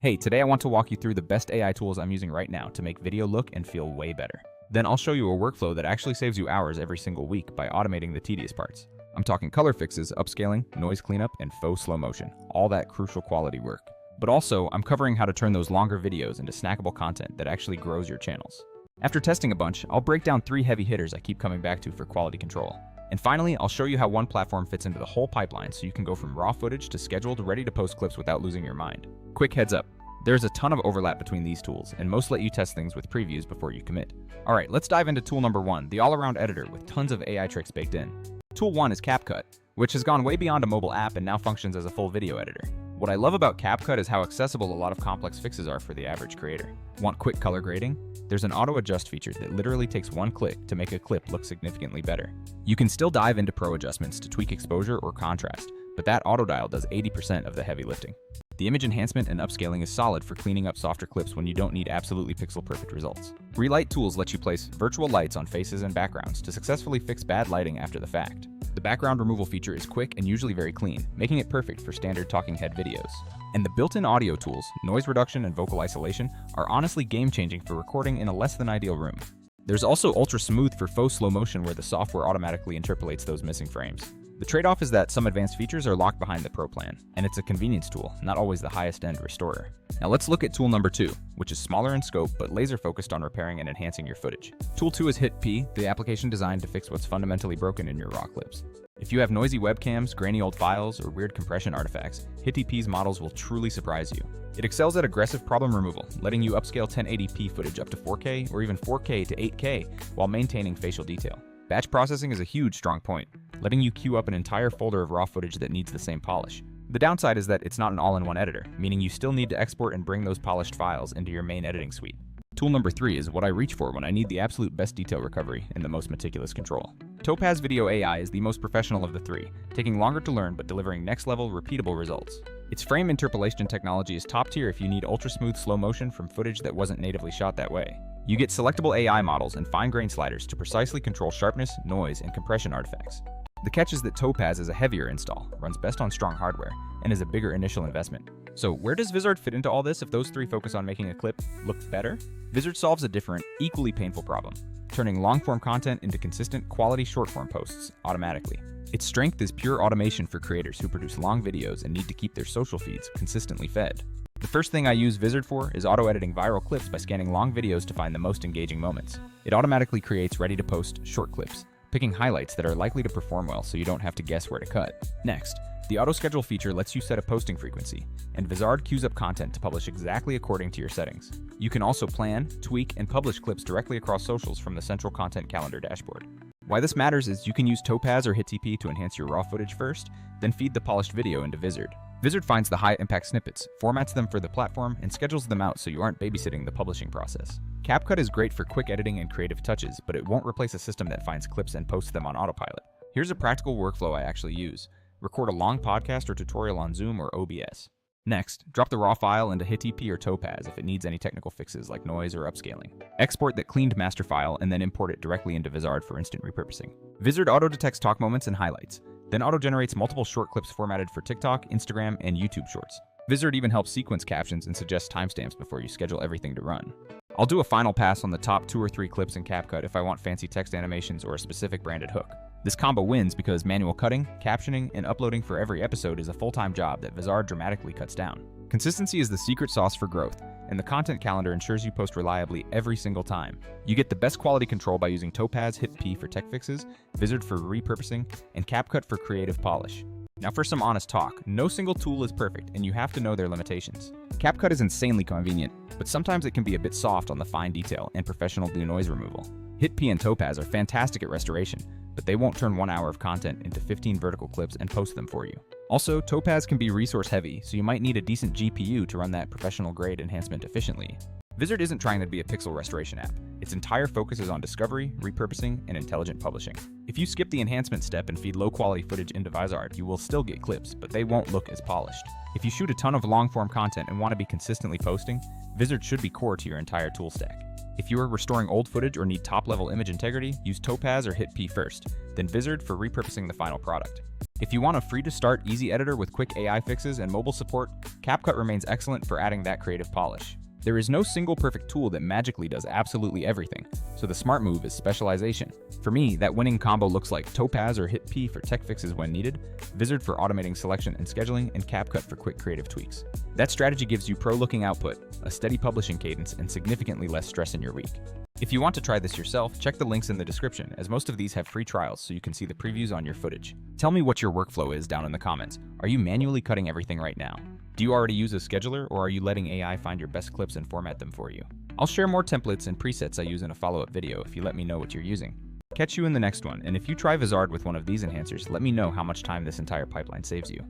Hey, today I want to walk you through the best AI tools I'm using right now to make video look and feel way better. Then I'll show you a workflow that actually saves you hours every single week by automating the tedious parts. I'm talking color fixes, upscaling, noise cleanup, and faux slow motion, all that crucial quality work. But also, I'm covering how to turn those longer videos into snackable content that actually grows your channels. After testing a bunch, I'll break down 3 heavy hitters I keep coming back to for quality control. And finally, I'll show you how one platform fits into the whole pipeline so you can go from raw footage to scheduled, ready-to-post clips without losing your mind. Quick heads up, there's a ton of overlap between these tools, and most let you test things with previews before you commit. Alright, let's dive into tool number 1, the all-around editor with tons of AI tricks baked in. Tool 1 is CapCut, which has gone way beyond a mobile app and now functions as a full video editor. What I love about CapCut is how accessible a lot of complex fixes are for the average creator. Want quick color grading? There's an auto adjust feature that literally takes one click to make a clip look significantly better. You can still dive into pro adjustments to tweak exposure or contrast, but that auto dial does 80% of the heavy lifting. The image enhancement and upscaling is solid for cleaning up softer clips when you don't need absolutely pixel-perfect results. Relight tools let you place virtual lights on faces and backgrounds to successfully fix bad lighting after the fact. The background removal feature is quick and usually very clean, making it perfect for standard talking head videos. And the built-in audio tools, noise reduction and vocal isolation, are honestly game-changing for recording in a less than ideal room. There's also ultra smooth for faux slow motion where the software automatically interpolates those missing frames. The trade-off is that some advanced features are locked behind the Pro plan, and it's a convenience tool, not always the highest-end restorer. Now let's look at tool number 2, which is smaller in scope but laser-focused on repairing and enhancing your footage. Tool 2 is HitP, the application designed to fix what's fundamentally broken in your raw clips. If you have noisy webcams, grainy old files, or weird compression artifacts, HitP's models will truly surprise you. It excels at aggressive problem removal, letting you upscale 1080p footage up to 4K or even 4K to 8K while maintaining facial detail. Batch processing is a huge strong point, letting you queue up an entire folder of raw footage that needs the same polish. The downside is that it's not an all-in-one editor, meaning you still need to export and bring those polished files into your main editing suite. Tool number 3 is what I reach for when I need the absolute best detail recovery and the most meticulous control. Topaz Video AI is the most professional of the 3, taking longer to learn but delivering next-level, repeatable results. Its frame interpolation technology is top tier if you need ultra-smooth slow motion from footage that wasn't natively shot that way. You get selectable AI models and fine-grain sliders to precisely control sharpness, noise, and compression artifacts. The catch is that Topaz is a heavier install, runs best on strong hardware, and is a bigger initial investment. So where does Vizard fit into all this if those 3 focus on making a clip look better? Vizard solves a different, equally painful problem, turning long-form content into consistent, quality short-form posts automatically. Its strength is pure automation for creators who produce long videos and need to keep their social feeds consistently fed. The first thing I use Vizard for is auto-editing viral clips by scanning long videos to find the most engaging moments. It automatically creates ready-to-post short clips, picking highlights that are likely to perform well so you don't have to guess where to cut. Next, the auto-schedule feature lets you set a posting frequency, and Vizard queues up content to publish exactly according to your settings. You can also plan, tweak, and publish clips directly across socials from the central content calendar dashboard. Why this matters is you can use Topaz or HitP to enhance your raw footage first, then feed the polished video into Vizard. Vizard finds the high-impact snippets, formats them for the platform, and schedules them out so you aren't babysitting the publishing process. CapCut is great for quick editing and creative touches, but it won't replace a system that finds clips and posts them on autopilot. Here's a practical workflow I actually use. Record a long podcast or tutorial on Zoom or OBS. Next, drop the raw file into HitP or Topaz if it needs any technical fixes like noise or upscaling. Export that cleaned master file and then import it directly into Vizard for instant repurposing. Vizard auto-detects talk moments and highlights, then auto-generates multiple short clips formatted for TikTok, Instagram, and YouTube Shorts. Vizard even helps sequence captions and suggests timestamps before you schedule everything to run. I'll do a final pass on the top 2 or 3 clips in CapCut if I want fancy text animations or a specific branded hook. This combo wins because manual cutting, captioning, and uploading for every episode is a full-time job that Vizard dramatically cuts down. Consistency is the secret sauce for growth, and the content calendar ensures you post reliably every single time. You get the best quality control by using Topaz HitP for tech fixes, Vizard for repurposing, and CapCut for creative polish. Now for some honest talk, no single tool is perfect, and you have to know their limitations. CapCut is insanely convenient, but sometimes it can be a bit soft on the fine detail and professional denoise removal. HitP and Topaz are fantastic at restoration, but they won't turn 1 hour of content into 15 vertical clips and post them for you. Also, Topaz can be resource heavy, so you might need a decent GPU to run that professional grade enhancement efficiently. Vizard isn't trying to be a pixel restoration app. Its entire focus is on discovery, repurposing, and intelligent publishing. If you skip the enhancement step and feed low-quality footage into Vizard, you will still get clips, but they won't look as polished. If you shoot a ton of long-form content and want to be consistently posting, Vizard should be core to your entire tool stack. If you are restoring old footage or need top-level image integrity, use Topaz or HitP first, then Vizard for repurposing the final product. If you want a free-to-start, easy editor with quick AI fixes and mobile support, CapCut remains excellent for adding that creative polish. There is no single perfect tool that magically does absolutely everything, so the smart move is specialization. For me, that winning combo looks like Topaz or HitP for tech fixes when needed, Vizard for automating selection and scheduling, and CapCut for quick creative tweaks. That strategy gives you pro-looking output, a steady publishing cadence, and significantly less stress in your week. If you want to try this yourself, check the links in the description, as most of these have free trials so you can see the previews on your footage. Tell me what your workflow is down in the comments. Are you manually cutting everything right now? Do you already use a scheduler, or are you letting AI find your best clips and format them for you? I'll share more templates and presets I use in a follow-up video if you let me know what you're using. Catch you in the next one, and if you try Vizard with one of these enhancers, let me know how much time this entire pipeline saves you.